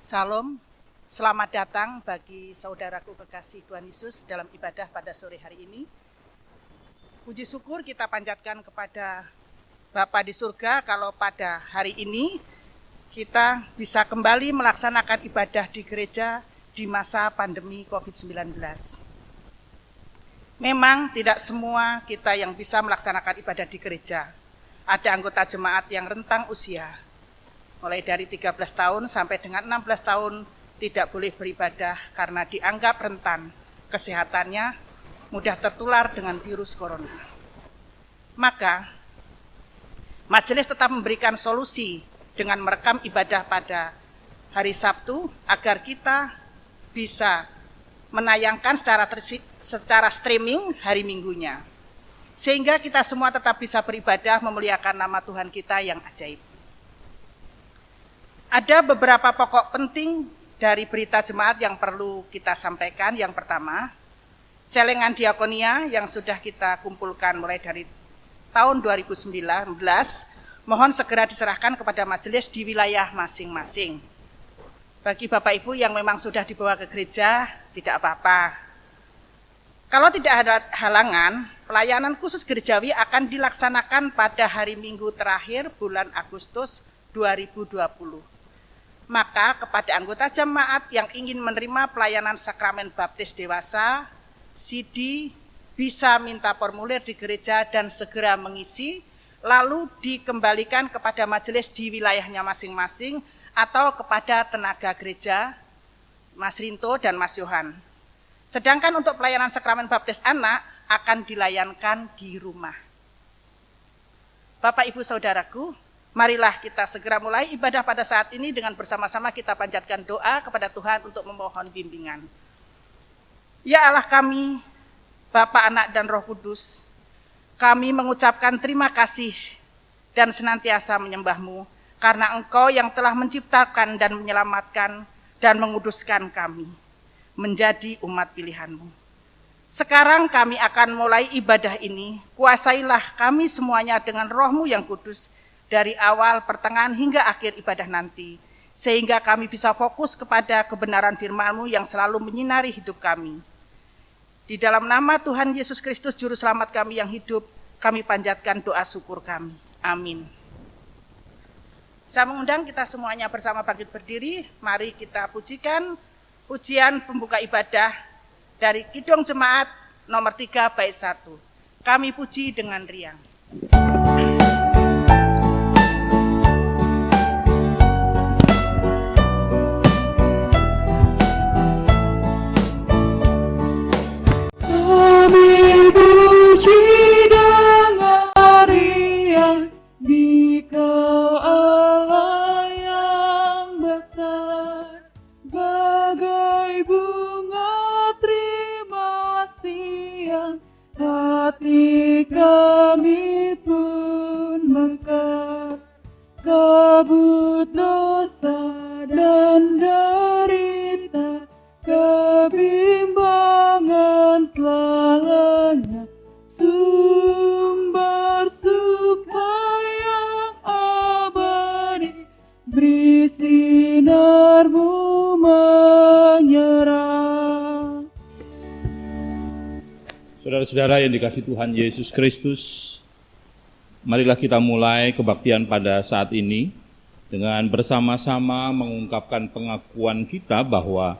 Salam, selamat datang bagi saudaraku kekasih Tuhan Yesus dalam ibadah pada sore hari ini. Puji syukur kita panjatkan kepada Bapa di surga kalau pada hari ini kita bisa kembali melaksanakan ibadah di gereja di masa pandemi COVID-19. Memang tidak semua kita yang bisa melaksanakan ibadah di gereja. Ada anggota jemaat yang rentang usia, mulai dari 13 tahun sampai dengan 16 tahun tidak boleh beribadah karena dianggap rentan kesehatannya, mudah tertular dengan virus corona. Maka, majelis tetap memberikan solusi dengan merekam ibadah pada hari Sabtu agar kita bisa menayangkan secara streaming hari Minggunya. Sehingga kita semua tetap bisa beribadah memuliakan nama Tuhan kita yang ajaib. Ada beberapa pokok penting dari berita jemaat yang perlu kita sampaikan. Yang pertama, celengan diakonia yang sudah kita kumpulkan mulai dari tahun 2019, mohon segera diserahkan kepada majelis di wilayah masing-masing. Bagi Bapak Ibu yang memang sudah dibawa ke gereja, tidak apa-apa. Kalau tidak ada halangan, pelayanan khusus gerejawi akan dilaksanakan pada hari Minggu terakhir bulan Agustus 2020. Maka kepada anggota jemaat yang ingin menerima pelayanan sakramen baptis dewasa, CD bisa minta formulir di gereja dan segera mengisi, lalu dikembalikan kepada majelis di wilayahnya masing-masing atau kepada tenaga gereja, Mas Rinto dan Mas Yohan. Sedangkan untuk pelayanan sakramen baptis anak akan dilayankan di rumah. Bapak Ibu Saudaraku, marilah kita segera mulai ibadah pada saat ini dengan bersama-sama kita panjatkan doa kepada Tuhan untuk memohon bimbingan. Ya Allah kami, Bapa, Anak, dan Roh Kudus, kami mengucapkan terima kasih dan senantiasa menyembah-Mu karena Engkau yang telah menciptakan dan menyelamatkan dan menguduskan kami menjadi umat pilihan-Mu. Sekarang kami akan mulai ibadah ini, kuasailah kami semuanya dengan Roh-Mu yang kudus, dari awal, pertengahan, hingga akhir ibadah nanti, sehingga kami bisa fokus kepada kebenaran firman-Mu yang selalu menyinari hidup kami. Di dalam nama Tuhan Yesus Kristus, Juru Selamat kami yang hidup, kami panjatkan doa syukur kami. Amin. Saya mengundang kita semuanya bersama bangkit berdiri, mari kita pujikan pujian pembuka ibadah dari Kidung Jemaat nomor 3 bait 1. Kami puji dengan riang. Hati kami pun mekar, kabut dosa dan derita, kebimbangan telah lenyap, sumber suka yang abadi, beri sinar-Mu menyerah. Saudara-saudara yang dikasihi Tuhan Yesus Kristus, marilah kita mulai kebaktian pada saat ini dengan bersama-sama mengungkapkan pengakuan kita bahwa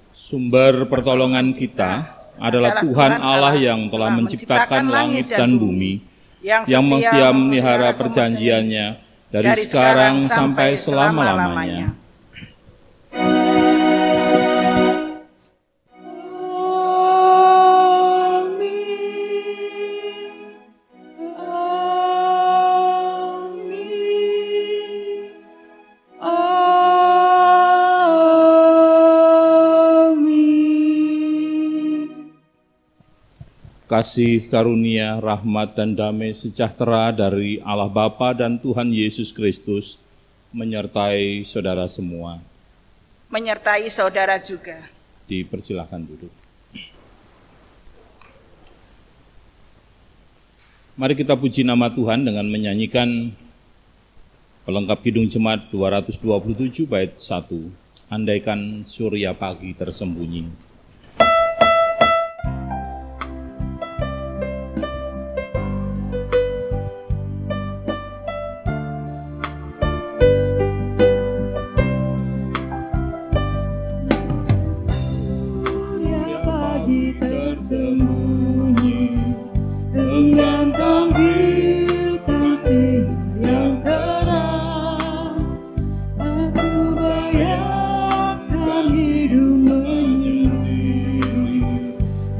sumber pertolongan kita adalah Tuhan Allah yang telah menciptakan langit dan bumi, yang setia memelihara perjanjiannya dari sekarang sampai selama-lamanya. Kasih karunia, rahmat, dan damai sejahtera dari Allah Bapa dan Tuhan Yesus Kristus menyertai saudara semua. Menyertai saudara juga. Dipersilahkan duduk. Mari kita puji nama Tuhan dengan menyanyikan pelengkap Kidung Jemaat 227 bait 1. andaikan surya pagi tersembunyi. Surya pagi tersembunyi, enggan tampilkan sinar yang terang. Aku bayangkan hidup menyendiri,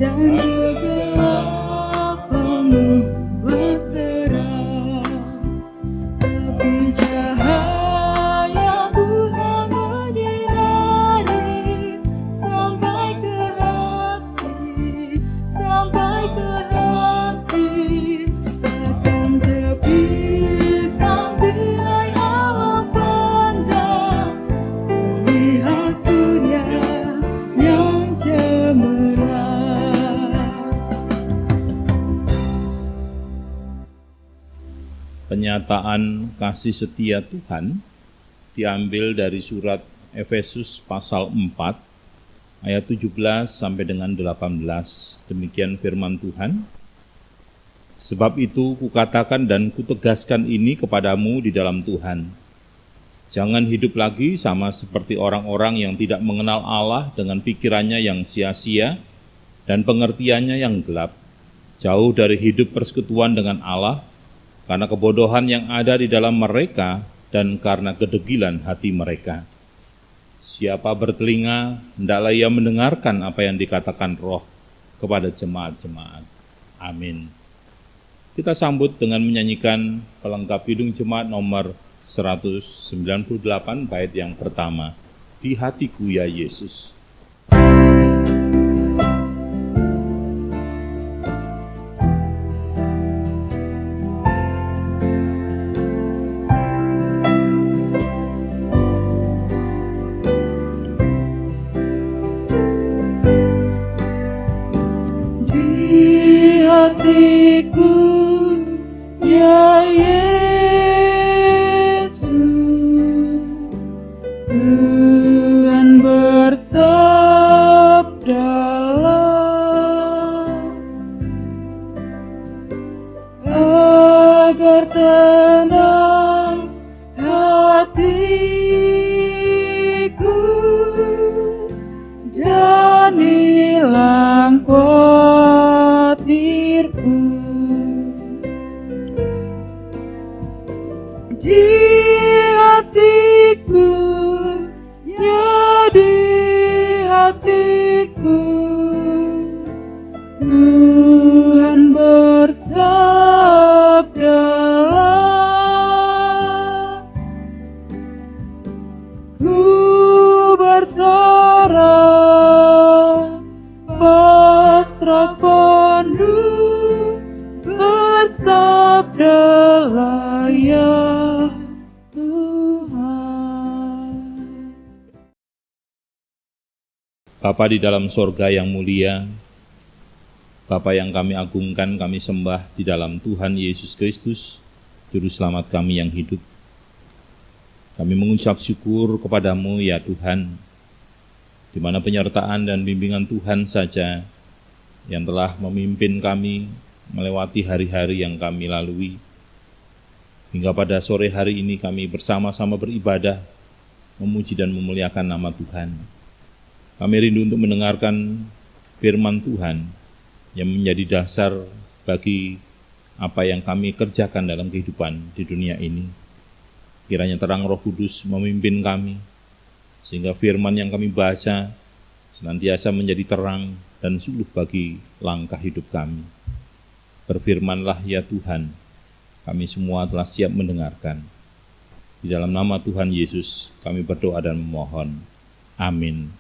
dan kegelapan membuat terang. Tapi cahaya Tuhan menyinari sampai ke hati, sampai ke hati. Takkan terpisah tirai alam pandang, melihat surya yang cemerlang. Penyataan kasih setia Tuhan diambil dari surat Efesus pasal 4 ayat 17 sampai dengan 18. Demikian firman Tuhan. Sebab itu kukatakan dan kutegaskan ini kepadamu di dalam Tuhan. Jangan hidup lagi sama seperti orang-orang yang tidak mengenal Allah dengan pikirannya yang sia-sia dan pengertiannya yang gelap. Jauh dari hidup persekutuan dengan Allah, karena kebodohan yang ada di dalam mereka dan karena kedegilan hati mereka. Siapa bertelinga, hendaklah ia mendengarkan apa yang dikatakan Roh kepada jemaat-jemaat. Amin. Kita sambut dengan menyanyikan pelengkap hidung jemaat nomor 198 bait yang pertama. Di hatiku ya Yesus. Di hatiku ya Yesus, Tuhan bersabdalah agar tenang hatiku dan hilang khawatirku. Di hatiku, ya di hatiku, Tuhan bersabdalah. Ku berserah, pasrah penuh, bersabdalah ya Tuhan. Bapa di dalam sorga yang mulia, Bapa yang kami agungkan, kami sembah di dalam Tuhan Yesus Kristus, Juru Selamat kami yang hidup. Kami mengucap syukur kepadamu ya Tuhan, di mana penyertaan dan bimbingan Tuhan saja yang telah memimpin kami melewati hari-hari yang kami lalui. Hingga pada sore hari ini kami bersama-sama beribadah, memuji dan memuliakan nama Tuhan. Kami rindu untuk mendengarkan firman Tuhan yang menjadi dasar bagi apa yang kami kerjakan dalam kehidupan di dunia ini. Kiranya terang Roh Kudus memimpin kami, sehingga firman yang kami baca senantiasa menjadi terang dan suluh bagi langkah hidup kami. Berfirmanlah ya Tuhan, kami semua telah siap mendengarkan. Di dalam nama Tuhan Yesus kami berdoa dan memohon. Amin.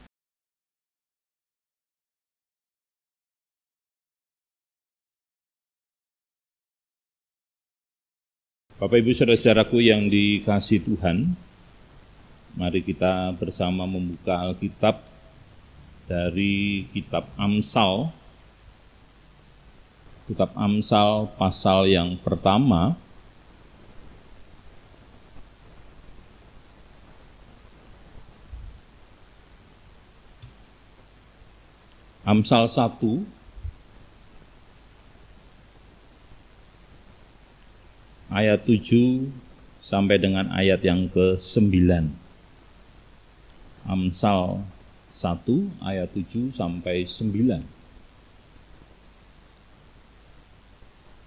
Bapak Ibu Saudara-saudaraku yang dikasihi Tuhan, mari kita bersama membuka Alkitab dari kitab Amsal. Kitab Amsal pasal yang pertama. Amsal 1 ayat 7 sampai dengan ayat yang ke-9. Amsal 1 ayat 7 sampai 9.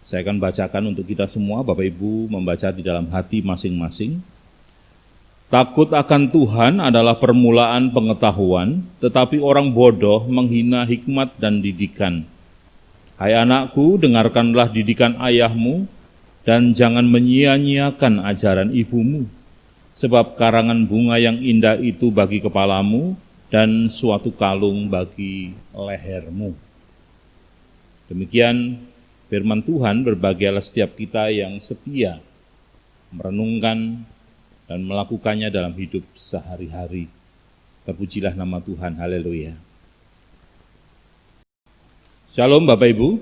Saya akan bacakan untuk kita semua, Bapak Ibu membaca di dalam hati masing-masing. Takut akan Tuhan adalah permulaan pengetahuan, tetapi orang bodoh menghina hikmat dan didikan. Hai anakku, dengarkanlah didikan ayahmu, dan jangan menyia-nyiakan ajaran ibumu, sebab karangan bunga yang indah itu bagi kepalamu, dan suatu kalung bagi lehermu. Demikian firman Tuhan. Berbahagialah setiap kita yang setia merenungkan dan melakukannya dalam hidup sehari-hari. Terpujilah nama Tuhan, haleluya. Shalom Bapak Ibu.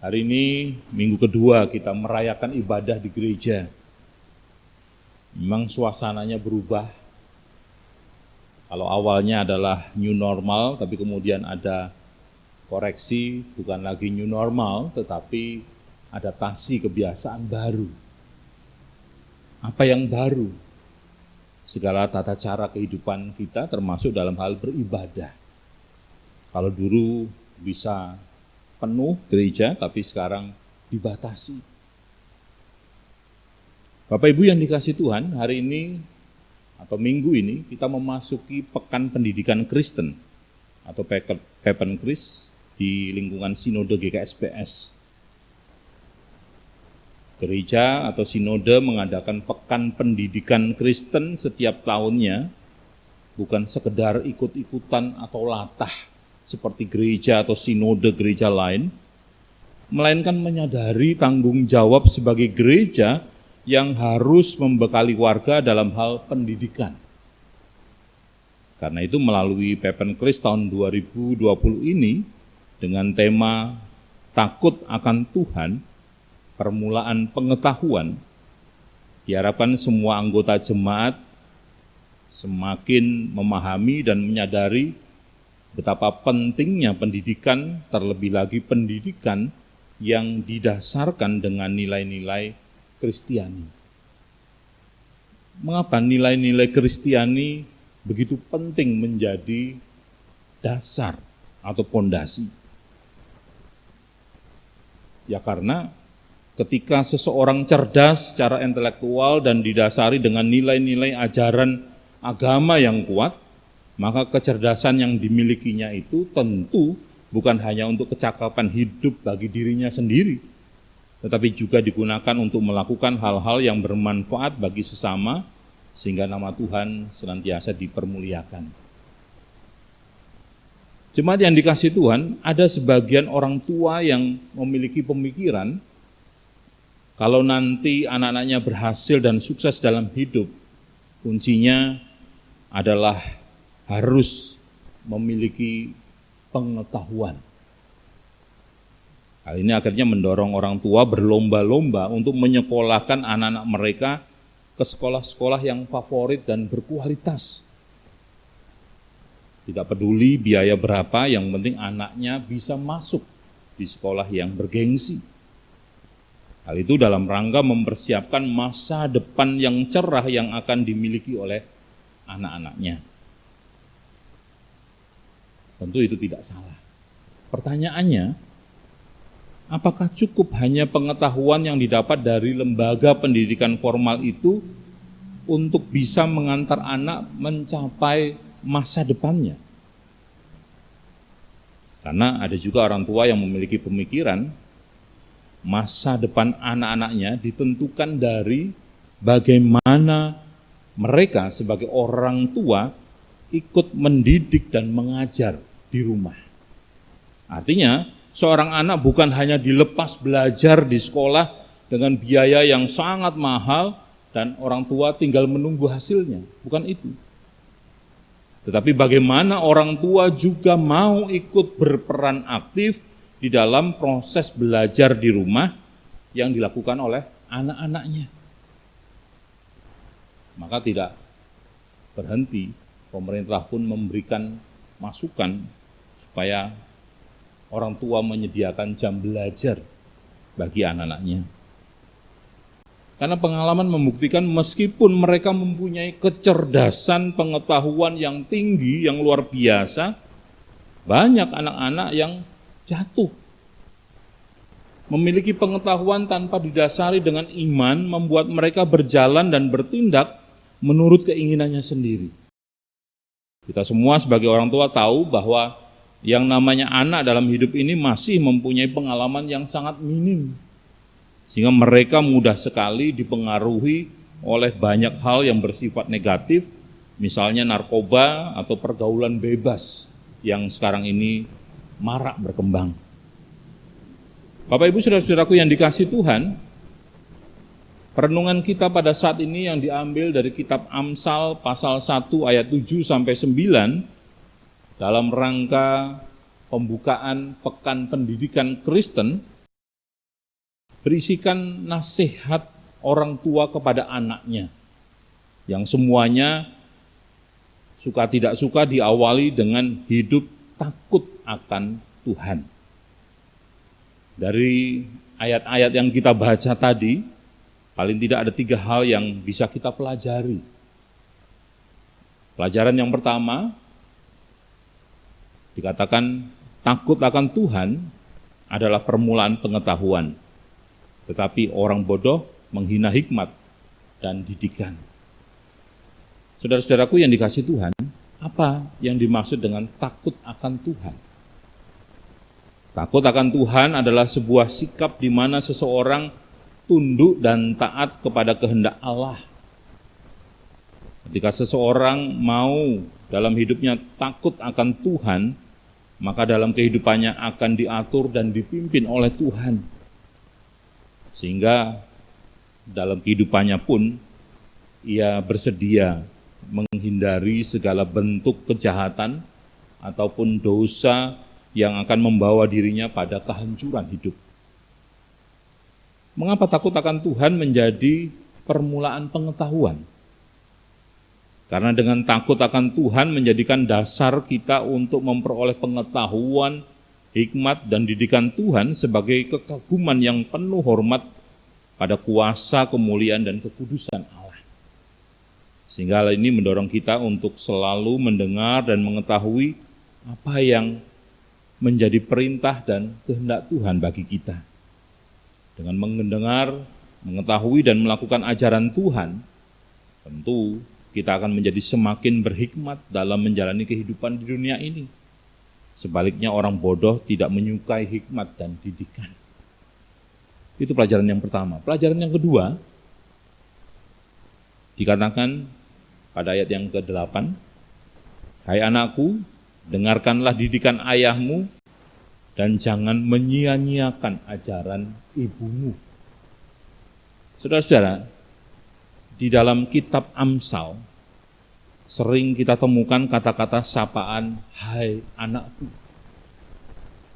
Hari ini minggu kedua kita merayakan ibadah di gereja. Memang suasananya berubah. Kalau awalnya adalah new normal, tapi kemudian ada koreksi, bukan lagi new normal, tetapi adaptasi kebiasaan baru. Apa yang baru? Segala tata cara kehidupan kita termasuk dalam hal beribadah. Kalau dulu bisa penuh gereja, tapi sekarang dibatasi. Bapak Ibu yang dikasihi Tuhan, hari ini atau minggu ini kita memasuki Pekan Pendidikan Kristen atau Pepenkris di lingkungan Sinode GKSPS. Gereja atau sinode mengadakan Pekan Pendidikan Kristen setiap tahunnya, bukan sekedar ikut-ikutan atau latah seperti gereja atau sinode gereja lain, melainkan menyadari tanggung jawab sebagai gereja yang harus membekali warga dalam hal pendidikan. Karena itu melalui Pepenkris tahun 2020 ini, dengan tema Takut akan Tuhan, permulaan pengetahuan, diharapkan semua anggota jemaat semakin memahami dan menyadari betapa pentingnya pendidikan, terlebih lagi pendidikan yang didasarkan dengan nilai-nilai Kristiani. Mengapa nilai-nilai Kristiani begitu penting menjadi dasar atau pondasi? Ya karena ketika seseorang cerdas secara intelektual dan didasari dengan nilai-nilai ajaran agama yang kuat, maka kecerdasan yang dimilikinya itu tentu bukan hanya untuk kecakapan hidup bagi dirinya sendiri, tetapi juga digunakan untuk melakukan hal-hal yang bermanfaat bagi sesama, sehingga nama Tuhan senantiasa dipermuliakan. Jemaat yang dikasihi Tuhan, ada sebagian orang tua yang memiliki pemikiran, kalau nanti anak-anaknya berhasil dan sukses dalam hidup, kuncinya adalah harus memiliki pengetahuan. Hal ini akhirnya mendorong orang tua berlomba-lomba untuk menyekolahkan anak-anak mereka ke sekolah-sekolah yang favorit dan berkualitas. Tidak peduli biaya berapa, yang penting anaknya bisa masuk di sekolah yang bergengsi. Hal itu dalam rangka mempersiapkan masa depan yang cerah yang akan dimiliki oleh anak-anaknya. Tentu itu tidak salah. Pertanyaannya, apakah cukup hanya pengetahuan yang didapat dari lembaga pendidikan formal itu untuk bisa mengantar anak mencapai masa depannya? Karena ada juga orang tua yang memiliki pemikiran masa depan anak-anaknya ditentukan dari bagaimana mereka sebagai orang tua ikut mendidik dan mengajar di rumah. Artinya, seorang anak bukan hanya dilepas belajar di sekolah dengan biaya yang sangat mahal dan orang tua tinggal menunggu hasilnya, bukan itu. Tetapi bagaimana orang tua juga mau ikut berperan aktif di dalam proses belajar di rumah yang dilakukan oleh anak-anaknya. Maka tidak berhenti, pemerintah pun memberikan masukan supaya orang tua menyediakan jam belajar bagi anak-anaknya. Karena pengalaman membuktikan meskipun mereka mempunyai kecerdasan pengetahuan yang tinggi, yang luar biasa, banyak anak-anak yang jatuh. Memiliki pengetahuan tanpa didasari dengan iman membuat mereka berjalan dan bertindak menurut keinginannya sendiri. Kita semua sebagai orang tua tahu bahwa yang namanya anak dalam hidup ini masih mempunyai pengalaman yang sangat minim. Sehingga mereka mudah sekali dipengaruhi oleh banyak hal yang bersifat negatif, misalnya narkoba atau pergaulan bebas yang sekarang ini marak berkembang. Bapak Ibu Saudara-saudaraku yang dikasihi Tuhan, perenungan kita pada saat ini yang diambil dari kitab Amsal pasal 1 ayat 7 sampai 9 dalam rangka pembukaan Pekan Pendidikan Kristen, berisikan nasihat orang tua kepada anaknya, yang semuanya suka tidak suka diawali dengan hidup takut akan Tuhan. Dari ayat-ayat yang kita baca tadi, paling tidak ada 3 hal yang bisa kita pelajari. Pelajaran yang pertama, dikatakan takut akan Tuhan adalah permulaan pengetahuan, tetapi orang bodoh menghina hikmat dan didikan. Saudara-saudaraku yang dikasihi Tuhan, apa yang dimaksud dengan takut akan Tuhan? Takut akan Tuhan adalah sebuah sikap di mana seseorang tunduk dan taat kepada kehendak Allah. Ketika seseorang mau dalam hidupnya takut akan Tuhan, maka dalam kehidupannya akan diatur dan dipimpin oleh Tuhan. Sehingga dalam kehidupannya pun ia bersedia menghindari segala bentuk kejahatan ataupun dosa yang akan membawa dirinya pada kehancuran hidup. Mengapa takut akan Tuhan menjadi permulaan pengetahuan? Karena dengan takut akan Tuhan menjadikan dasar kita untuk memperoleh pengetahuan, hikmat, dan didikan Tuhan sebagai kekaguman yang penuh hormat pada kuasa, kemuliaan, dan kekudusan Allah. Sehingga hal ini mendorong kita untuk selalu mendengar dan mengetahui apa yang menjadi perintah dan kehendak Tuhan bagi kita. Dengan mendengar, mengetahui, dan melakukan ajaran Tuhan, tentu kita akan menjadi semakin berhikmat dalam menjalani kehidupan di dunia ini. Sebaliknya orang bodoh tidak menyukai hikmat dan didikan. Itu pelajaran yang pertama. Pelajaran yang kedua, dikatakan pada ayat yang ke-8, "Hai anakku, dengarkanlah didikan ayahmu dan jangan menyia-nyiakan ajaran ibumu." Saudara-saudara, di dalam kitab Amsal, sering kita temukan kata-kata sapaan, "Hai anakku."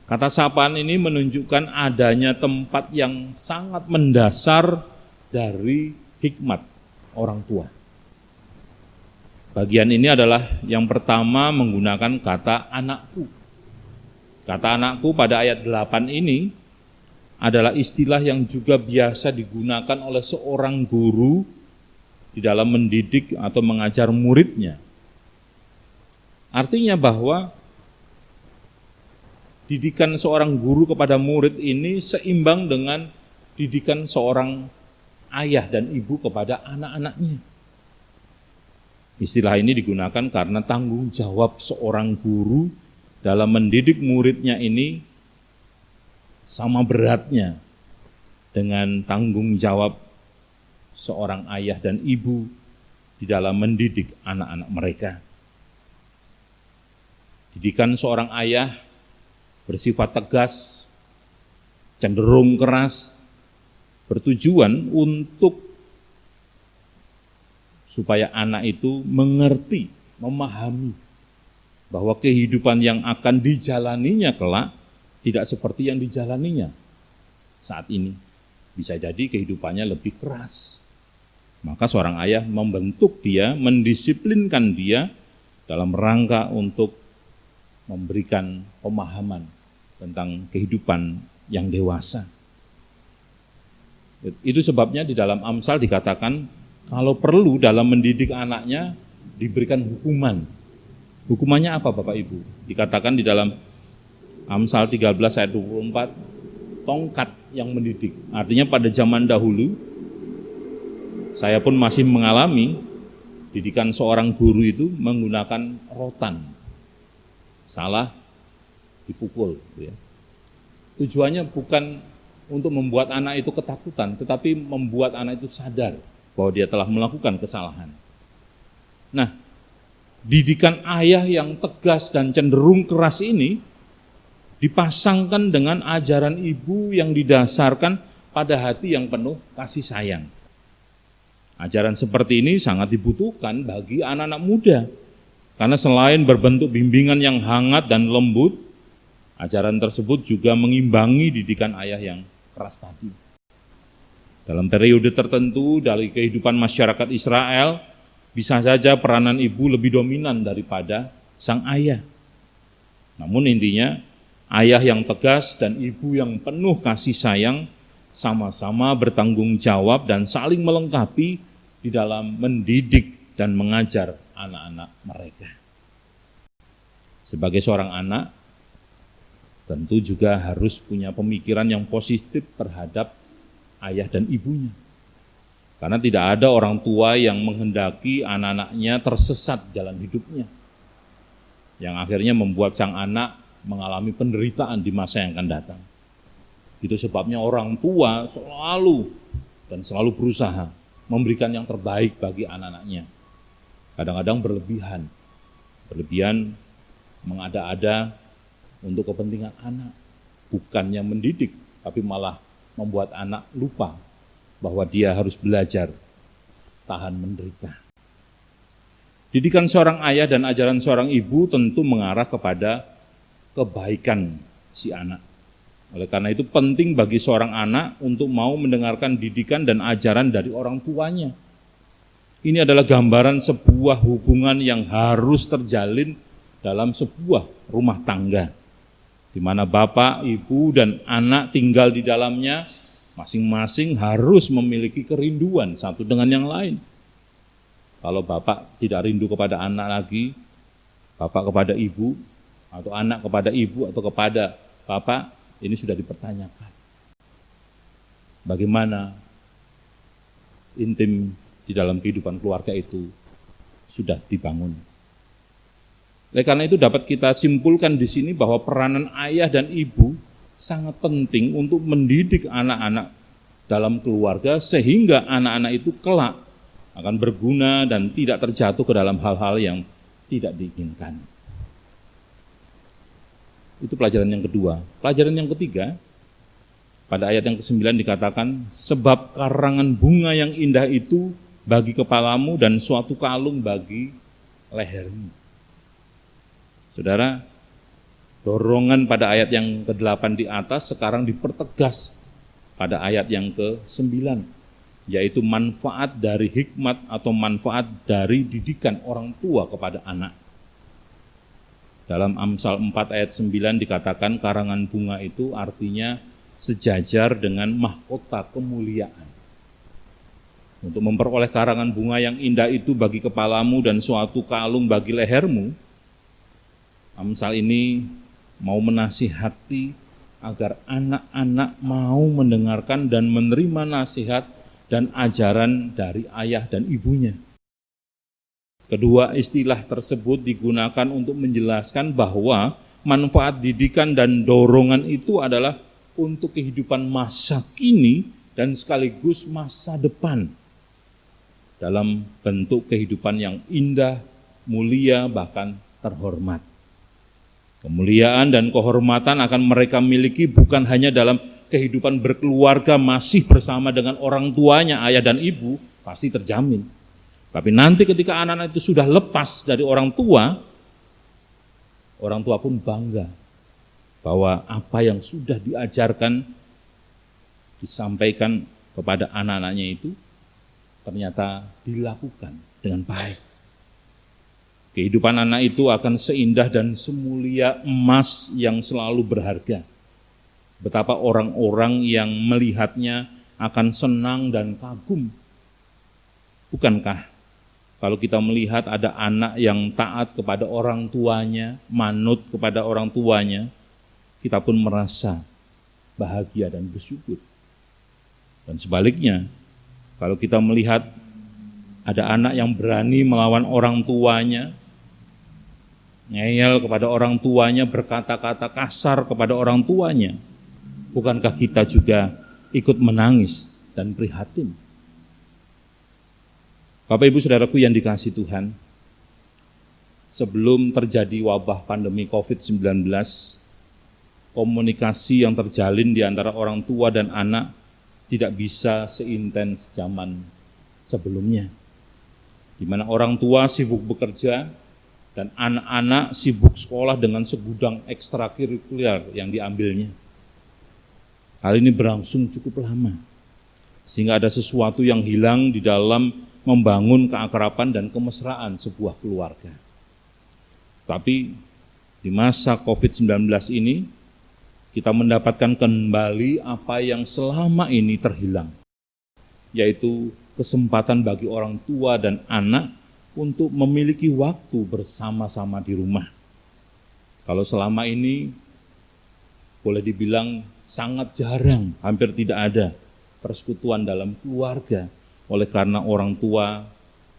Kata sapaan ini menunjukkan adanya tempat yang sangat mendasar dari hikmat orang tua. Bagian ini adalah yang pertama menggunakan kata anakku. Kata anakku pada ayat 8 ini adalah istilah yang juga biasa digunakan oleh seorang guru di dalam mendidik atau mengajar muridnya. Artinya bahwa didikan seorang guru kepada murid ini seimbang dengan didikan seorang ayah dan ibu kepada anak-anaknya. Istilah ini digunakan karena tanggung jawab seorang guru dalam mendidik muridnya ini sama beratnya dengan tanggung jawab seorang ayah dan ibu di dalam mendidik anak-anak mereka. Didikan seorang ayah bersifat tegas, cenderung keras, bertujuan untuk supaya anak itu mengerti, memahami bahwa kehidupan yang akan dijalaninya kelak tidak seperti yang dijalaninya saat ini. Bisa jadi kehidupannya lebih keras. Maka seorang ayah membentuk dia, mendisiplinkan dia dalam rangka untuk memberikan pemahaman tentang kehidupan yang dewasa. Itu sebabnya di dalam Amsal dikatakan kalau perlu dalam mendidik anaknya diberikan hukuman. Hukumannya apa Bapak Ibu? Dikatakan di dalam Amsal 13 ayat 24, tongkat yang mendidik. Artinya pada zaman dahulu, saya pun masih mengalami didikan seorang guru itu menggunakan rotan. Salah, dipukul. Tujuannya bukan untuk membuat anak itu ketakutan, tetapi membuat anak itu sadar bahwa dia telah melakukan kesalahan. Nah, didikan ayah yang tegas dan cenderung keras ini dipasangkan dengan ajaran ibu yang didasarkan pada hati yang penuh kasih sayang. Ajaran seperti ini sangat dibutuhkan bagi anak-anak muda, karena selain berbentuk bimbingan yang hangat dan lembut, ajaran tersebut juga mengimbangi didikan ayah yang keras tadi. Dalam periode tertentu dari kehidupan masyarakat Israel, bisa saja peranan ibu lebih dominan daripada sang ayah. Namun intinya, ayah yang tegas dan ibu yang penuh kasih sayang sama-sama bertanggung jawab dan saling melengkapi di dalam mendidik dan mengajar anak-anak mereka. Sebagai seorang anak, tentu juga harus punya pemikiran yang positif terhadap ayah dan ibunya. Karena tidak ada orang tua yang menghendaki anak-anaknya tersesat jalan hidupnya, yang akhirnya membuat sang anak mengalami penderitaan di masa yang akan datang. Itu sebabnya orang tua selalu berusaha memberikan yang terbaik bagi anak-anaknya. Kadang-kadang berlebihan mengada-ada untuk kepentingan anak, bukannya mendidik, tapi malah membuat anak lupa bahwa dia harus belajar tahan menderita. Didikan seorang ayah dan ajaran seorang ibu tentu mengarah kepada kebaikan si anak. Oleh karena itu penting bagi seorang anak untuk mau mendengarkan didikan dan ajaran dari orang tuanya. Ini adalah gambaran sebuah hubungan yang harus terjalin dalam sebuah rumah tangga, di mana bapak, ibu, dan anak tinggal di dalamnya, masing-masing harus memiliki kerinduan satu dengan yang lain. Kalau bapak tidak rindu kepada anak lagi, bapak kepada ibu, atau anak kepada ibu, atau kepada bapak, ini sudah dipertanyakan. Bagaimana intim di dalam kehidupan keluarga itu sudah dibangun. Oleh karena itu dapat kita simpulkan di sini bahwa peranan ayah dan ibu sangat penting untuk mendidik anak-anak dalam keluarga sehingga anak-anak itu kelak akan berguna dan tidak terjatuh ke dalam hal-hal yang tidak diinginkan. Itu pelajaran yang kedua. Pelajaran yang ketiga, pada ayat yang ke-9 dikatakan, sebab karangan bunga yang indah itu bagi kepalamu dan suatu kalung bagi lehermu. Saudara, dorongan pada ayat yang ke-8 di atas sekarang dipertegas pada ayat yang ke-9, yaitu manfaat dari hikmat atau manfaat dari didikan orang tua kepada anak. Dalam Amsal 4 ayat 9 dikatakan karangan bunga itu artinya sejajar dengan mahkota kemuliaan. Untuk memperoleh karangan bunga yang indah itu bagi kepalamu dan suatu kalung bagi lehermu, Amsal ini mau menasihati agar anak-anak mau mendengarkan dan menerima nasihat dan ajaran dari ayah dan ibunya. Kedua istilah tersebut digunakan untuk menjelaskan bahwa manfaat didikan dan dorongan itu adalah untuk kehidupan masa kini dan sekaligus masa depan, dalam bentuk kehidupan yang indah, mulia, bahkan terhormat. Kemuliaan dan kehormatan akan mereka miliki bukan hanya dalam kehidupan berkeluarga masih bersama dengan orang tuanya, ayah dan ibu, pasti terjamin. Tapi nanti ketika anak-anak itu sudah lepas dari orang tua pun bangga bahwa apa yang sudah diajarkan, disampaikan kepada anak-anaknya itu ternyata dilakukan dengan baik. Kehidupan anak itu akan seindah dan semulia emas yang selalu berharga. Betapa orang-orang yang melihatnya akan senang dan kagum. Bukankah kalau kita melihat ada anak yang taat kepada orang tuanya, manut kepada orang tuanya, kita pun merasa bahagia dan bersyukur. Dan sebaliknya, kalau kita melihat ada anak yang berani melawan orang tuanya, ngeyel kepada orang tuanya, berkata-kata kasar kepada orang tuanya, bukankah kita juga ikut menangis dan prihatin? Bapak Ibu Saudaraku yang dikasihi Tuhan, sebelum terjadi wabah pandemi COVID-19, komunikasi yang terjalin di antara orang tua dan anak tidak bisa seintens zaman sebelumnya, di mana orang tua sibuk bekerja dan anak-anak sibuk sekolah dengan segudang ekstrakurikuler yang diambilnya. Hal ini berlangsung cukup lama, sehingga ada sesuatu yang hilang di dalam membangun keakraban dan kemesraan sebuah keluarga. Tapi di masa COVID-19 ini, kita mendapatkan kembali apa yang selama ini terhilang, yaitu kesempatan bagi orang tua dan anak untuk memiliki waktu bersama-sama di rumah. Kalau selama ini boleh dibilang sangat jarang, hampir tidak ada persekutuan dalam keluarga oleh karena orang tua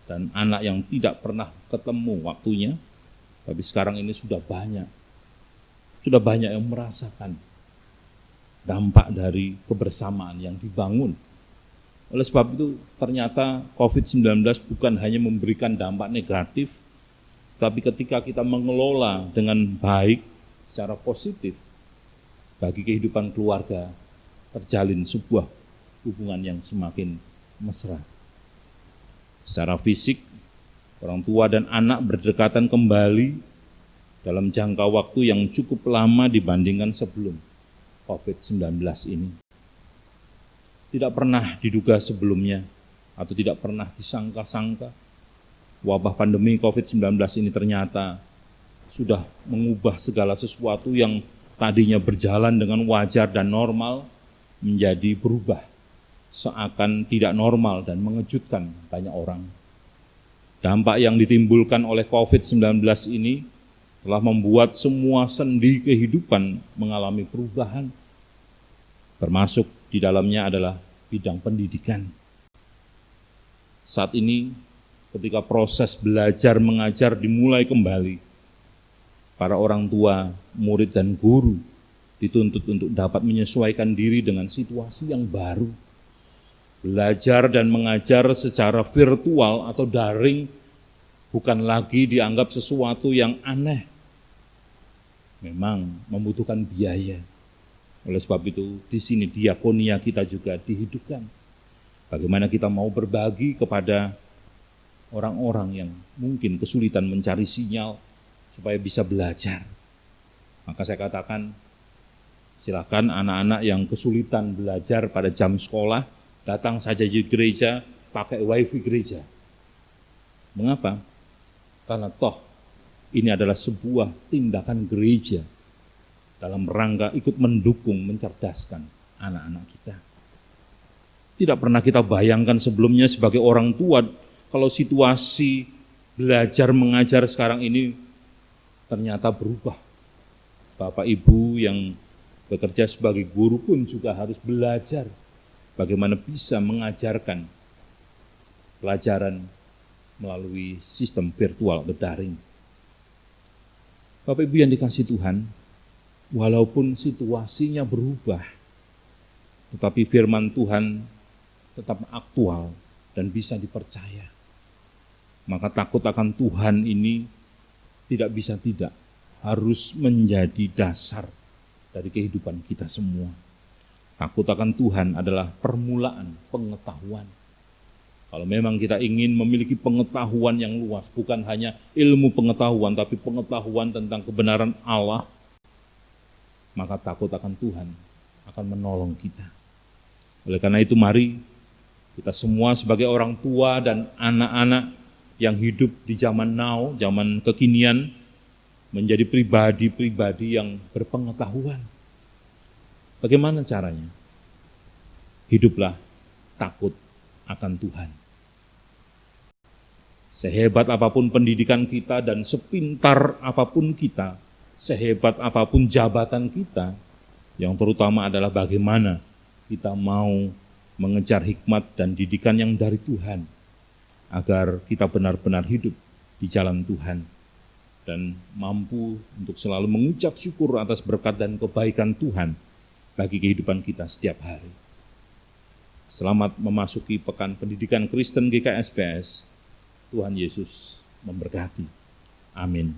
dan anak yang tidak pernah ketemu waktunya, tapi sekarang ini sudah banyak yang merasakan dampak dari kebersamaan yang dibangun. Oleh sebab itu, ternyata COVID-19 bukan hanya memberikan dampak negatif, tapi ketika kita mengelola dengan baik, secara positif, bagi kehidupan keluarga, terjalin sebuah hubungan yang semakin mesra. Secara fisik, orang tua dan anak berdekatan kembali dalam jangka waktu yang cukup lama dibandingkan sebelum COVID-19 ini. Tidak pernah diduga sebelumnya atau tidak pernah disangka-sangka wabah pandemi COVID-19 ini ternyata sudah mengubah segala sesuatu yang tadinya berjalan dengan wajar dan normal menjadi berubah seakan tidak normal dan mengejutkan banyak orang. Dampak yang ditimbulkan oleh COVID-19 ini telah membuat semua sendi kehidupan mengalami perubahan, termasuk di dalamnya adalah bidang pendidikan. Saat ini, ketika proses belajar mengajar dimulai kembali, para orang tua, murid dan guru dituntut untuk dapat menyesuaikan diri dengan situasi yang baru. Belajar dan mengajar secara virtual atau daring bukan lagi dianggap sesuatu yang aneh. Memang membutuhkan biaya. Oleh sebab itu, di sini diakonia kita juga dihidupkan. Bagaimana kita mau berbagi kepada orang-orang yang mungkin kesulitan mencari sinyal supaya bisa belajar. Maka saya katakan, silakan anak-anak yang kesulitan belajar pada jam sekolah, datang saja di gereja, pakai wifi gereja. Mengapa? Karena toh ini adalah sebuah tindakan gereja dalam rangka ikut mendukung, mencerdaskan anak-anak kita. Tidak pernah kita bayangkan sebelumnya sebagai orang tua, kalau situasi belajar mengajar sekarang ini ternyata berubah. Bapak Ibu yang bekerja sebagai guru pun juga harus belajar bagaimana bisa mengajarkan pelajaran melalui sistem virtual atau daring. Bapak Ibu yang dikasihi Tuhan, walaupun situasinya berubah, tetapi firman Tuhan tetap aktual dan bisa dipercaya. Maka takut akan Tuhan ini tidak bisa tidak, harus menjadi dasar dari kehidupan kita semua. Takut akan Tuhan adalah permulaan pengetahuan. Kalau memang kita ingin memiliki pengetahuan yang luas, bukan hanya ilmu pengetahuan, tapi pengetahuan tentang kebenaran Allah, maka takut akan Tuhan akan menolong kita. Oleh karena itu mari kita semua sebagai orang tua dan anak-anak yang hidup di zaman now, zaman kekinian, menjadi pribadi-pribadi yang berpengetahuan. Bagaimana caranya? Hiduplah takut akan Tuhan. Sehebat apapun pendidikan kita dan sepintar apapun kita, sehebat apapun jabatan kita, yang terutama adalah bagaimana kita mau mengejar hikmat dan didikan yang dari Tuhan, agar kita benar-benar hidup di jalan Tuhan dan mampu untuk selalu mengucap syukur atas berkat dan kebaikan Tuhan bagi kehidupan kita setiap hari. Selamat memasuki Pekan Pendidikan Kristen GKSPS. Tuhan Yesus memberkati. Amin.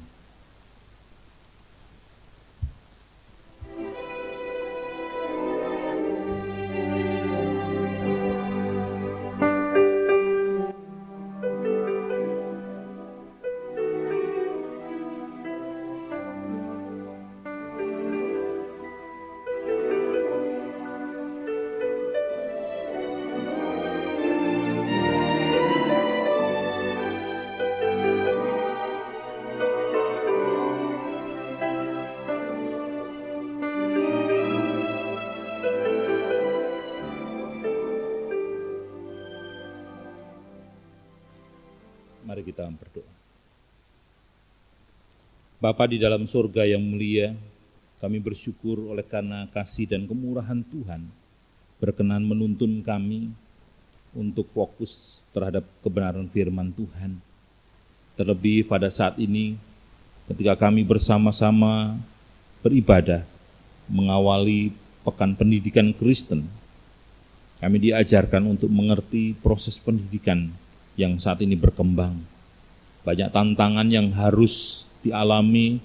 Mari kita berdoa. Bapa di dalam surga yang mulia, kami bersyukur oleh karena kasih dan kemurahan Tuhan berkenan menuntun kami untuk fokus terhadap kebenaran firman Tuhan. Terlebih pada saat ini ketika kami bersama-sama beribadah mengawali Pekan Pendidikan Kristen, kami diajarkan untuk mengerti proses pendidikan yang saat ini berkembang. Banyak tantangan yang harus dialami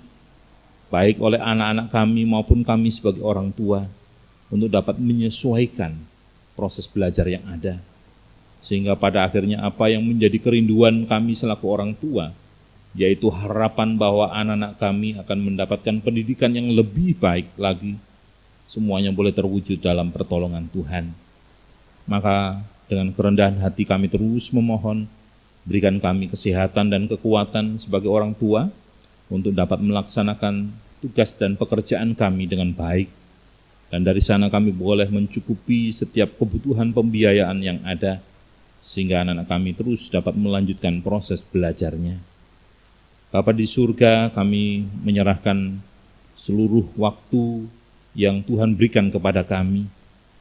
baik oleh anak-anak kami maupun kami sebagai orang tua untuk dapat menyesuaikan proses belajar yang ada. Sehingga pada akhirnya apa yang menjadi kerinduan kami selaku orang tua, yaitu harapan bahwa anak-anak kami akan mendapatkan pendidikan yang lebih baik lagi, semuanya boleh terwujud dalam pertolongan Tuhan. Maka dengan kerendahan hati kami terus memohon, berikan kami kesehatan dan kekuatan sebagai orang tua untuk dapat melaksanakan tugas dan pekerjaan kami dengan baik. Dan dari sana kami boleh mencukupi setiap kebutuhan pembiayaan yang ada, sehingga anak-anak kami terus dapat melanjutkan proses belajarnya. Bapa di surga, kami menyerahkan seluruh waktu yang Tuhan berikan kepada kami,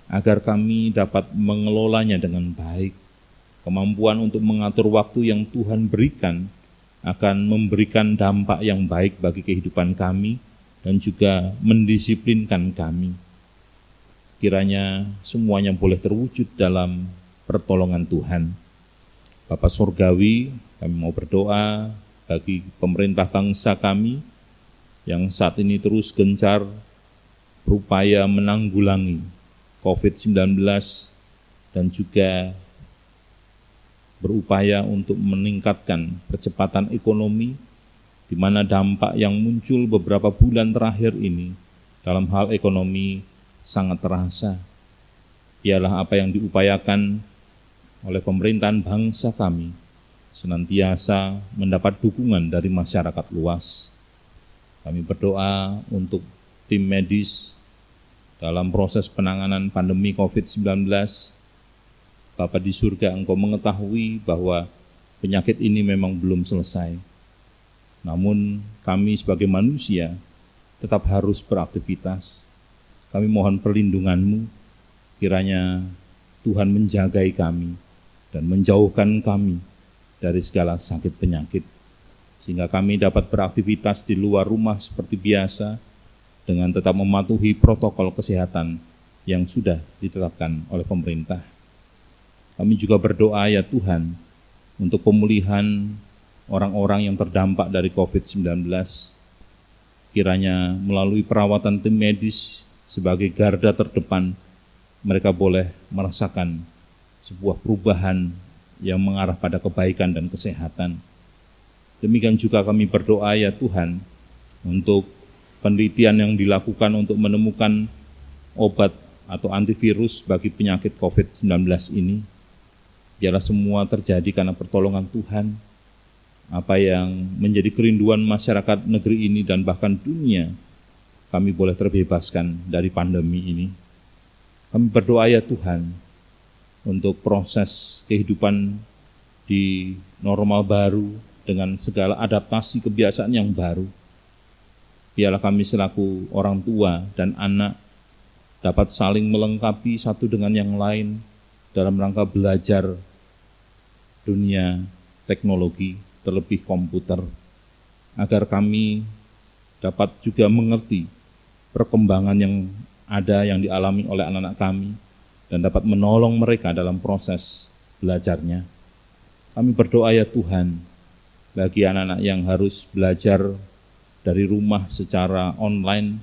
agar kami dapat mengelolanya dengan baik. Kemampuan untuk mengatur waktu yang Tuhan berikan akan memberikan dampak yang baik bagi kehidupan kami dan juga mendisiplinkan kami. Kiranya semuanya boleh terwujud dalam pertolongan Tuhan. Bapa Surgawi, kami mau berdoa bagi pemerintah bangsa kami yang saat ini terus gencar berupaya menanggulangi COVID-19 dan juga berupaya untuk meningkatkan percepatan ekonomi, di mana dampak yang muncul beberapa bulan terakhir ini dalam hal ekonomi sangat terasa. Ialah apa yang diupayakan oleh pemerintahan bangsa kami, senantiasa mendapat dukungan dari masyarakat luas. Kami berdoa untuk tim medis dalam proses penanganan pandemi COVID-19. Bapa di surga, Engkau mengetahui bahwa penyakit ini memang belum selesai. Namun kami sebagai manusia tetap harus beraktivitas. Kami mohon perlindungan-Mu, kiranya Tuhan menjagai kami dan menjauhkan kami dari segala sakit penyakit, sehingga kami dapat beraktivitas di luar rumah seperti biasa, dengan tetap mematuhi protokol kesehatan yang sudah ditetapkan oleh pemerintah. Kami juga berdoa ya Tuhan, untuk pemulihan orang-orang yang terdampak dari COVID-19, kiranya melalui perawatan tim medis sebagai garda terdepan, mereka boleh merasakan sebuah perubahan yang mengarah pada kebaikan dan kesehatan. Demikian juga kami berdoa ya Tuhan, untuk penelitian yang dilakukan untuk menemukan obat atau antivirus bagi penyakit COVID-19 ini. Biarlah semua terjadi karena pertolongan Tuhan, apa yang menjadi kerinduan masyarakat negeri ini dan bahkan dunia, kami boleh terbebaskan dari pandemi ini. Kami berdoa ya Tuhan, untuk proses kehidupan di normal baru dengan segala adaptasi kebiasaan yang baru. Biarlah kami selaku orang tua dan anak dapat saling melengkapi satu dengan yang lain dalam rangka belajar dunia teknologi, terlebih komputer, agar kami dapat juga mengerti perkembangan yang ada yang dialami oleh anak-anak kami dan dapat menolong mereka dalam proses belajarnya. Kami berdoa ya Tuhan, bagi anak-anak yang harus belajar dari rumah secara online,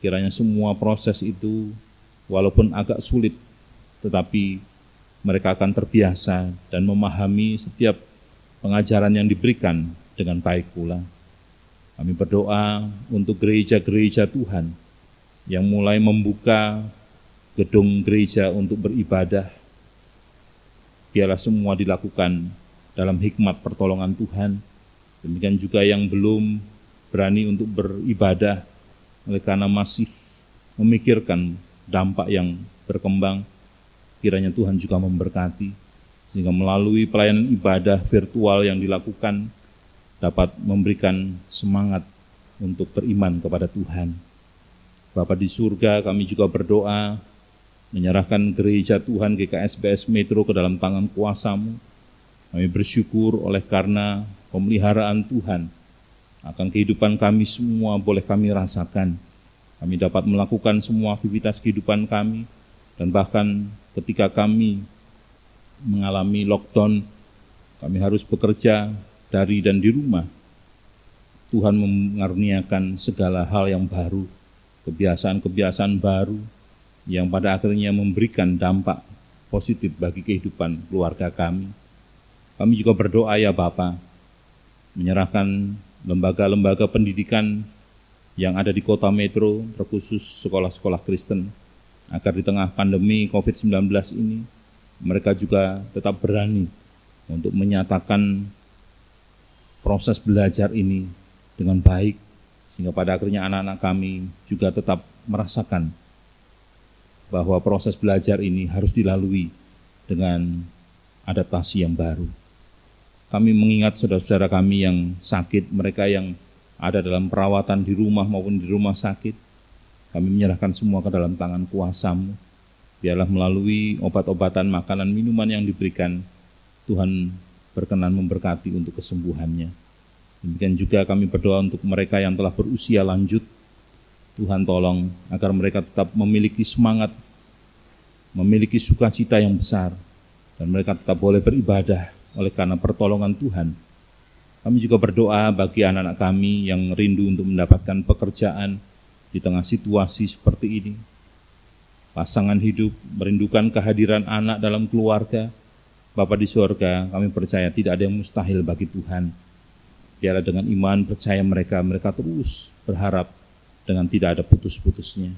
kiranya semua proses itu walaupun agak sulit, tetapi mereka akan terbiasa dan memahami setiap pengajaran yang diberikan dengan baik pula. Kami berdoa untuk gereja-gereja Tuhan yang mulai membuka gedung gereja untuk beribadah. Biarlah semua dilakukan dalam hikmat pertolongan Tuhan. Demikian juga yang belum berani untuk beribadah oleh karena masih memikirkan dampak yang berkembang, kiranya Tuhan juga memberkati, sehingga melalui pelayanan ibadah virtual yang dilakukan dapat memberikan semangat untuk beriman kepada Tuhan. Bapa di surga, kami juga berdoa menyerahkan gereja Tuhan GKSBS Metro ke dalam tangan kuasa-Mu. Kami bersyukur oleh karena pemeliharaan Tuhan akan kehidupan kami semua boleh kami rasakan. Kami dapat melakukan semua aktivitas kehidupan kami, dan bahkan ketika kami mengalami lockdown, kami harus bekerja dari dan di rumah. Tuhan mengaruniakan segala hal yang baru, kebiasaan-kebiasaan baru, yang pada akhirnya memberikan dampak positif bagi kehidupan keluarga kami. Kami juga berdoa ya Bapa, menyerahkan lembaga-lembaga pendidikan yang ada di kota Metro, terkhusus sekolah-sekolah Kristen, agar di tengah pandemi COVID-19 ini, mereka juga tetap berani untuk menyatakan proses belajar ini dengan baik, sehingga pada akhirnya anak-anak kami juga tetap merasakan bahwa proses belajar ini harus dilalui dengan adaptasi yang baru. Kami mengingat saudara-saudara kami yang sakit, mereka yang ada dalam perawatan di rumah maupun di rumah sakit. Kami menyerahkan semua ke dalam tangan kuasa-Mu. Biarlah melalui obat-obatan, makanan, minuman yang diberikan, Tuhan berkenan memberkati untuk kesembuhannya. Demikian juga kami berdoa untuk mereka yang telah berusia lanjut. Tuhan tolong agar mereka tetap memiliki semangat, memiliki sukacita yang besar, dan mereka tetap boleh beribadah oleh karena pertolongan Tuhan. Kami juga berdoa bagi anak-anak kami yang rindu untuk mendapatkan pekerjaan di tengah situasi seperti ini. Pasangan hidup merindukan kehadiran anak dalam keluarga. Bapa di surga, kami percaya tidak ada yang mustahil bagi Tuhan. Biarlah dengan iman percaya mereka terus berharap dengan tidak ada putus-putusnya.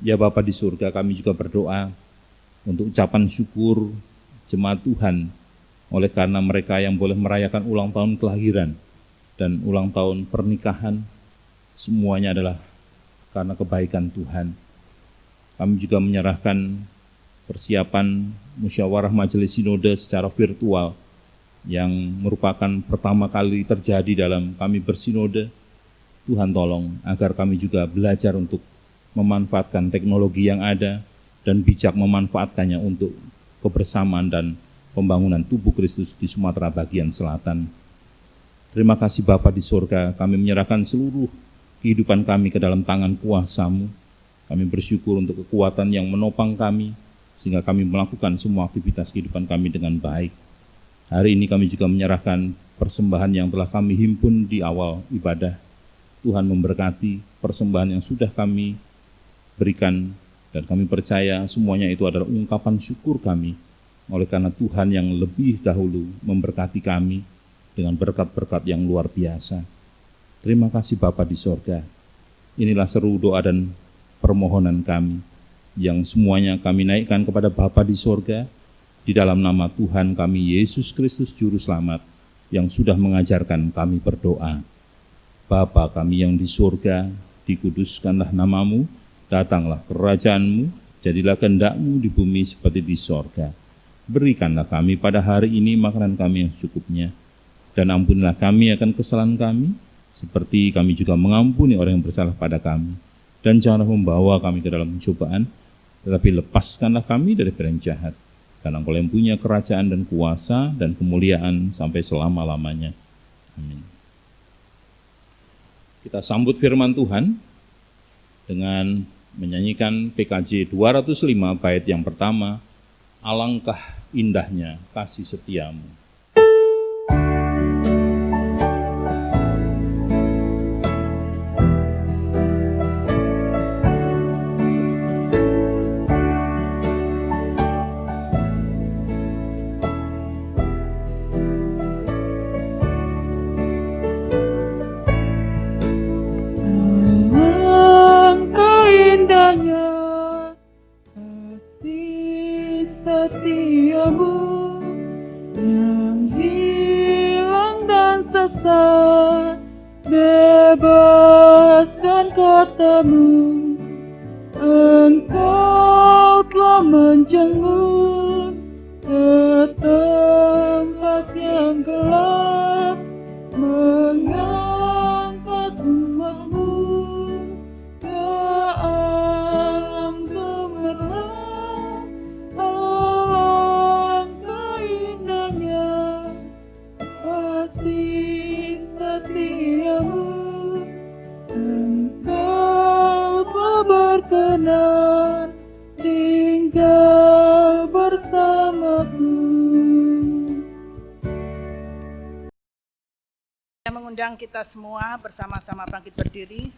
Ya Bapa di surga, kami juga berdoa untuk ucapan syukur jemaat Tuhan oleh karena mereka yang boleh merayakan ulang tahun kelahiran dan ulang tahun pernikahan, semuanya adalah karena kebaikan Tuhan. Kami juga menyerahkan persiapan musyawarah majelis sinode secara virtual yang merupakan pertama kali terjadi dalam kami bersinode. Tuhan tolong agar kami juga belajar untuk memanfaatkan teknologi yang ada dan bijak memanfaatkannya untuk kebersamaan dan pembangunan tubuh Kristus di Sumatera bagian selatan. Terima kasih Bapa di surga, kami menyerahkan seluruh kehidupan kami ke dalam tangan kuasa-Mu. Kami bersyukur untuk kekuatan yang menopang kami, sehingga kami melakukan semua aktivitas kehidupan kami dengan baik. Hari ini kami juga menyerahkan persembahan yang telah kami himpun di awal ibadah. Tuhan memberkati persembahan yang sudah kami berikan, dan kami percaya semuanya itu adalah ungkapan syukur kami, oleh karena Tuhan yang lebih dahulu memberkati kami dengan berkat-berkat yang luar biasa. Terima kasih Bapa di sorga. Inilah seru doa dan permohonan kami, yang semuanya kami naikkan kepada Bapa di sorga, di dalam nama Tuhan kami Yesus Kristus Juru Selamat, yang sudah mengajarkan kami berdoa. Bapa kami yang di surga, dikuduskanlah namamu, datanglah kerajaanmu, jadilah kehendak-Mu di bumi seperti di sorga. Berikanlah kami pada hari ini makanan kami yang secukupnya, dan ampunilah kami akan kesalahan kami, seperti kami juga mengampuni orang yang bersalah pada kami. Dan janganlah membawa kami ke dalam pencobaan, tetapi lepaskanlah kami dari yang jahat. Karena Engkau yang punya kerajaan dan kuasa dan kemuliaan sampai selama-lamanya. Amin. Kita sambut firman Tuhan dengan menyanyikan PKJ 205 bait yang pertama, Alangkah indahnya kasih setiamu. Alangkah indahnya kasih setiamu yang hilang dan sesat, bebaskan katamu. Engkau telah menjenguk ke tempat yang gelap, mengangkat umatmu ke alam gemerlap. Alangkah indahnya kasih setiamu. Engkau telah berkenan tinggal bersamaku. Saya mengundang kita semua bersama-sama bangkit berdiri.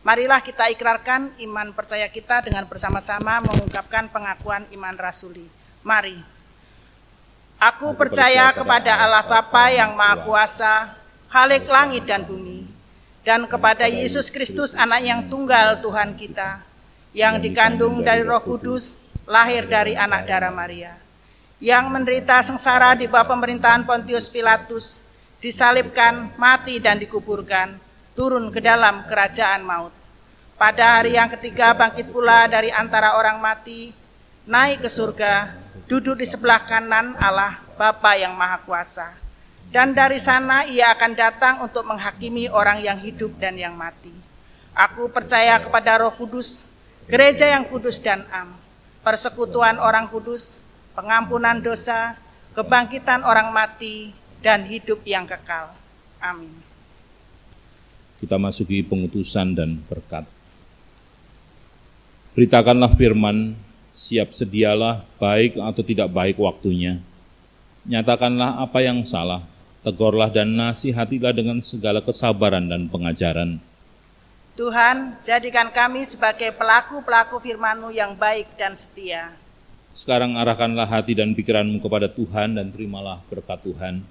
Marilah kita ikrarkan iman percaya kita dengan bersama-sama mengungkapkan pengakuan iman rasuli. Mari. Aku percaya kepada Allah Bapa yang Maha Kuasa, Khalik langit dan bumi, dan kepada Yesus Kristus anak yang tunggal Tuhan kita, yang dikandung dari Roh Kudus, lahir dari anak darah Maria, yang menderita sengsara di bawah pemerintahan Pontius Pilatus, disalibkan, mati dan dikuburkan, turun ke dalam kerajaan maut. Pada hari yang ketiga bangkit pula dari antara orang mati, naik ke surga, duduk di sebelah kanan Allah Bapa yang Maha Kuasa. Dan dari sana ia akan datang untuk menghakimi orang yang hidup dan yang mati. Aku percaya kepada Roh Kudus, gereja yang kudus dan am, persekutuan orang kudus, pengampunan dosa, kebangkitan orang mati, dan hidup yang kekal. Amin. Kita masuki pengutusan dan berkat. Beritakanlah firman, siap sedialah baik atau tidak baik waktunya. Nyatakanlah apa yang salah, tegurlah dan nasihatilah dengan segala kesabaran dan pengajaran. Tuhan, jadikan kami sebagai pelaku-pelaku firman-Mu yang baik dan setia. Sekarang arahkanlah hati dan pikiranmu kepada Tuhan dan terimalah berkat Tuhan.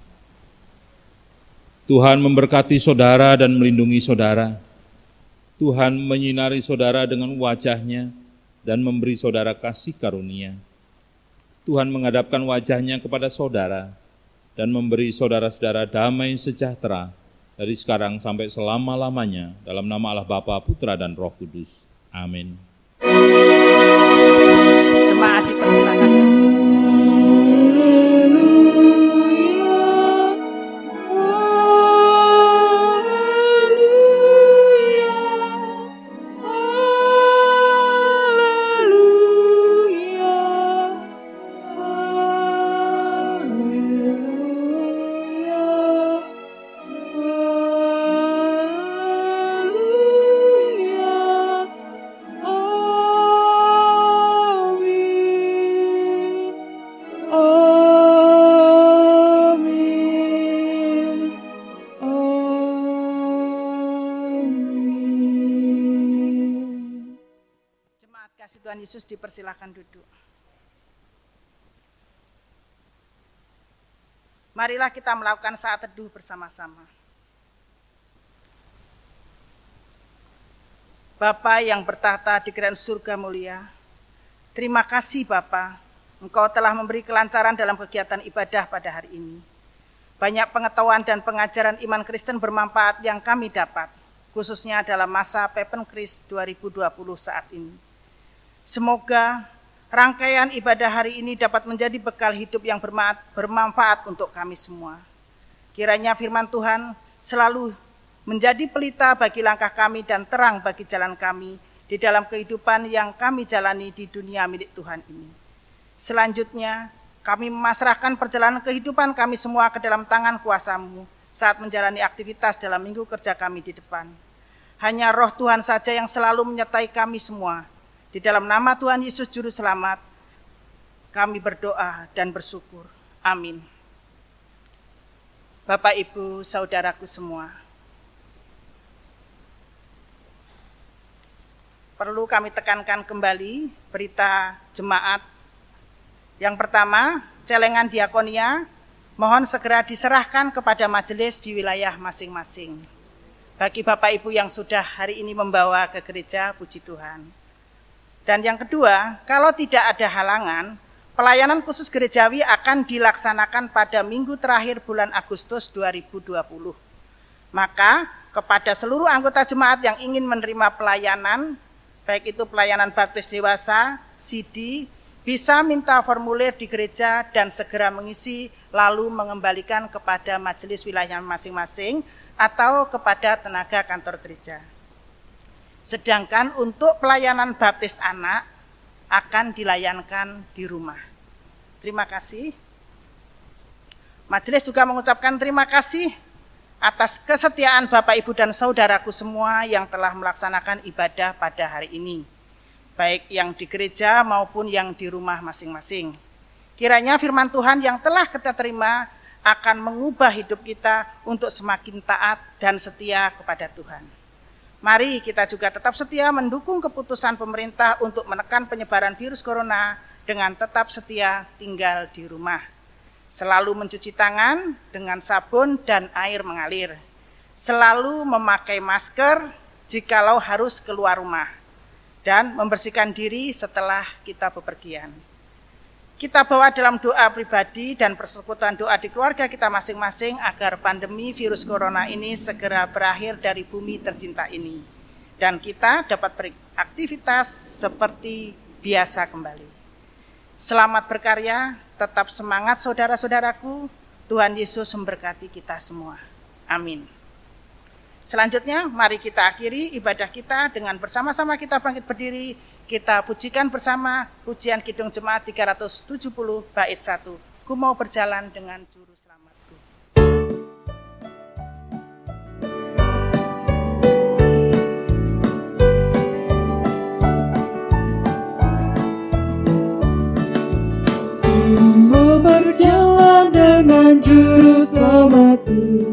Tuhan memberkati saudara dan melindungi saudara. Tuhan menyinari saudara dengan wajah-Nya dan memberi saudara kasih karunia. Tuhan menghadapkan wajah-Nya kepada saudara dan memberi saudara-saudara damai sejahtera dari sekarang sampai selama-lamanya, dalam nama Allah Bapa, Putra, dan Roh Kudus. Amin. Jemaat dipersilakan. Kasih Tuhan Yesus, dipersilakan duduk. Marilah kita melakukan saat teduh bersama-sama. Bapa yang bertahta di kerajaan surga mulia, terima kasih Bapa, Engkau telah memberi kelancaran dalam kegiatan ibadah pada hari ini. Banyak pengetahuan dan pengajaran iman Kristen bermanfaat yang kami dapat, khususnya dalam masa Pepenkris 2020 saat ini. Semoga rangkaian ibadah hari ini dapat menjadi bekal hidup yang bermanfaat untuk kami semua. Kiranya firman Tuhan selalu menjadi pelita bagi langkah kami dan terang bagi jalan kami di dalam kehidupan yang kami jalani di dunia milik Tuhan ini. Selanjutnya, kami memasrahkan perjalanan kehidupan kami semua ke dalam tangan kuasa-Mu saat menjalani aktivitas dalam minggu kerja kami di depan. Hanya Roh Tuhan saja yang selalu menyertai kami semua. Di dalam nama Tuhan Yesus Juru Selamat, kami berdoa dan bersyukur. Amin. Bapak, Ibu, saudaraku semua, perlu kami tekankan kembali berita jemaat. Yang pertama, celengan diakonia mohon segera diserahkan kepada majelis di wilayah masing-masing. Bagi Bapak Ibu yang sudah hari ini membawa ke gereja, puji Tuhan. Dan yang kedua, kalau tidak ada halangan, pelayanan khusus gerejawi akan dilaksanakan pada minggu terakhir bulan Agustus 2020. Maka kepada seluruh anggota jemaat yang ingin menerima pelayanan, baik itu pelayanan baptis dewasa, CD, bisa minta formulir di gereja dan segera mengisi lalu mengembalikan kepada majelis wilayah masing-masing atau kepada tenaga kantor gereja. Sedangkan untuk pelayanan baptis anak akan dilayankan di rumah. Terima kasih. Majelis juga mengucapkan terima kasih atas kesetiaan Bapak, Ibu, dan saudaraku semua yang telah melaksanakan ibadah pada hari ini, baik yang di gereja maupun yang di rumah masing-masing. Kiranya firman Tuhan yang telah kita terima akan mengubah hidup kita untuk semakin taat dan setia kepada Tuhan. Mari kita juga tetap setia mendukung keputusan pemerintah untuk menekan penyebaran virus corona dengan tetap setia tinggal di rumah. Selalu mencuci tangan dengan sabun dan air mengalir. Selalu memakai masker jikalau harus keluar rumah. Dan membersihkan diri setelah kita bepergian. Kita bawa dalam doa pribadi dan persekutuan doa di keluarga kita masing-masing agar pandemi virus corona ini segera berakhir dari bumi tercinta ini. Dan kita dapat beraktivitas seperti biasa kembali. Selamat berkarya, tetap semangat saudara-saudaraku. Tuhan Yesus memberkati kita semua. Amin. Selanjutnya, mari kita akhiri ibadah kita dengan bersama-sama kita bangkit berdiri, kita pujikan bersama pujian Kidung Jemaat 370 bait 1. Ku mau berjalan dengan juru selamatku. Ku mau berjalan dengan juru selamatku.